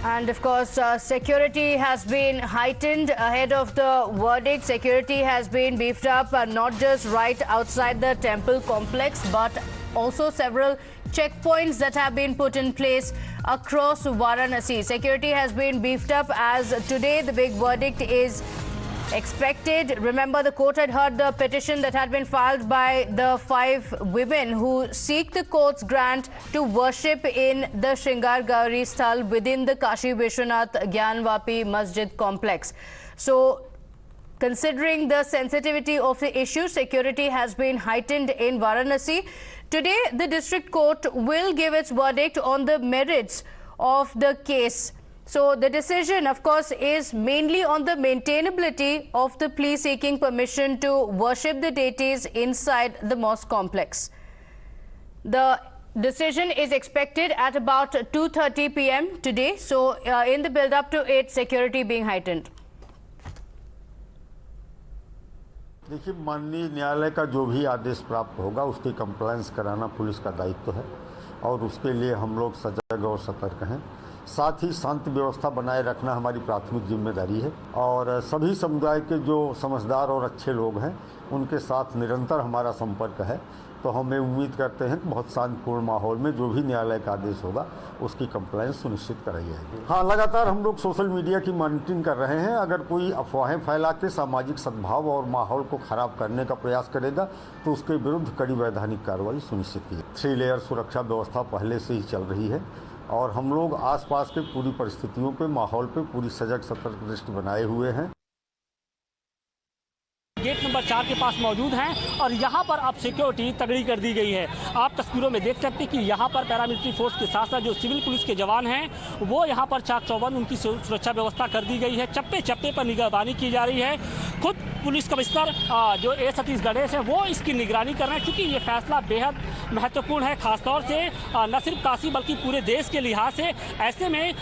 And of course, security has been heightened ahead of the verdict. Security has been beefed up, not just right outside the temple complex, but also several checkpoints that have been put in place across Varanasi. Security has been beefed up as today the big verdict is expected. Remember, the court had heard the petition that had been filed by the 5 women who seek the court's grant to worship in the Shringar Gauri Sthal within the Kashi Vishwanath Gyanvapi Masjid complex. So, considering the sensitivity of the issue, security has been heightened in Varanasi. Today, the district court will give its verdict on the merits of the case. So the decision, of course, is mainly on the maintainability of the plea seeking permission to worship the deities inside the mosque complex. The decision is expected at about 2:30 p.m. today. So in the build-up to it, security being heightened. देखिए, माननीय न्यायालय का जो भी आदेश प्राप्त होगा उसकी compliance कराना पुलिस का दायित्व है और उसके लिए हम लोग सजग और सतर्क हैं। साथ ही शांति व्यवस्था बनाए रखना हमारी प्राथमिक जिम्मेदारी है और सभी समुदाय के जो समझदार और अच्छे लोग हैं उनके साथ निरंतर हमारा संपर्क है। तो हमें उम्मीद करते हैं कि बहुत शांतिपूर्ण माहौल में जो भी न्यायालय का आदेश होगा उसकी कंप्लायंस सुनिश्चित कराई जाएगी। हाँ, लगातार हम लोग सोशल मीडिया की मॉनिटरिंग कर रहे हैं। अगर कोई अफवाहें फैला के सामाजिक सद्भाव और माहौल को खराब करने का प्रयास करेगा तो उसके विरुद्ध कड़ी वैधानिक कार्रवाई सुनिश्चित की। 3 लेयर सुरक्षा व्यवस्था पहले से ही चल रही है और हम लोग आसपास के पूरी परिस्थितियों पे, माहौल पे पूरी सजग सतर्क दृष्टि बनाए हुए हैं। गेट नंबर 4 के पास मौजूद हैं और यहाँ पर अब सिक्योरिटी तगड़ी कर दी गई है। आप तस्वीरों में देख सकते हैं कि यहाँ पर पैरामिलिट्री फोर्स के साथ साथ जो सिविल पुलिस के जवान हैं वो यहाँ पर चाक चौबंद उनकी सुरक्षा व्यवस्था कर दी गई है। चप्पे चप्पे पर निगरानी की जा रही है। खुद पुलिस कमिश्नर जो ए सतीश गणेश है वो इसकी निगरानी कर रहे हैं, क्योंकि ये फैसला बेहद महत्वपूर्ण है, खासतौर से न सिर्फ काशी बल्कि पूरे देश के लिहाज से। ऐसे में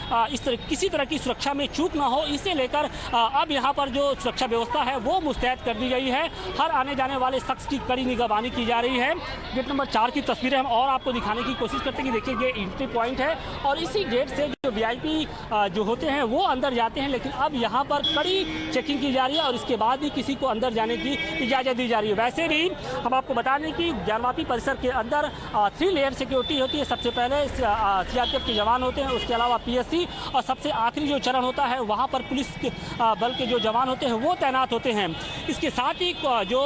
किसी तरह की सुरक्षा में चूक ना हो, इसे लेकर अब यहाँ पर जो सुरक्षा व्यवस्था है वो मुस्तैद कर दी गई है। हर आने जाने वाले शख्स की कड़ी निगरानी की जा रही है। गेट नंबर 4 की तस्वीरें हम और आपको दिखाने की कोशिश करते हैं कि देखिए ये एंट्री पॉइंट है और इसी गेट से जो वीआईपी जो होते हैं वो अंदर जाते हैं, लेकिन अब यहाँ पर कड़ी चेकिंग की जा रही है और इसके बाद भी किसी को अंदर जाने की इजाज़त दी जा रही है। वैसे भी हम आपको बता दें कि ज्ञानवापी परिसर के अंदर 3 लेयर सिक्योरिटी होती है। सबसे पहले सीआरपीएफ के जवान होते हैं, उसके अलावा पीएससी और सबसे आखिरी जो चरण होता है वहाँ पर पुलिस बल के जो जवान होते हैं वो तैनात होते हैं। इसके साथ ही जो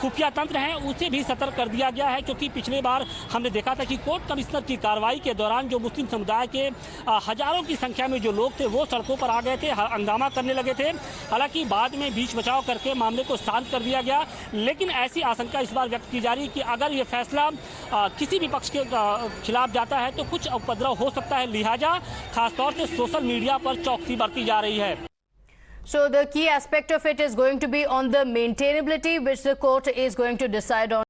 खुफिया तंत्र हैं उसे भी सतर्क कर दिया गया है, क्योंकि पिछले बार हमने देखा था कि कोर्ट कमिश्नर की कार्रवाई के दौरान जो मुस्लिम समुदाय के हजारों की संख्या में जो लोग थे वो सड़कों पर आ गए थे, हंगामा करने लगे थे। हालांकि बाद में बीच बचाव करके मामले को शांत कर दिया गया, लेकिन ऐसी आशंका इस बार व्यक्त की जा रही है कि अगर ये फैसला किसी भी पक्ष के खिलाफ जाता है तो कुछ उपद्रव हो सकता है। लिहाजा खासतौर से सोशल मीडिया पर चौकसी बरती जा रही है। So the key aspect of it is going to be on the maintainability, which the court is going to decide on.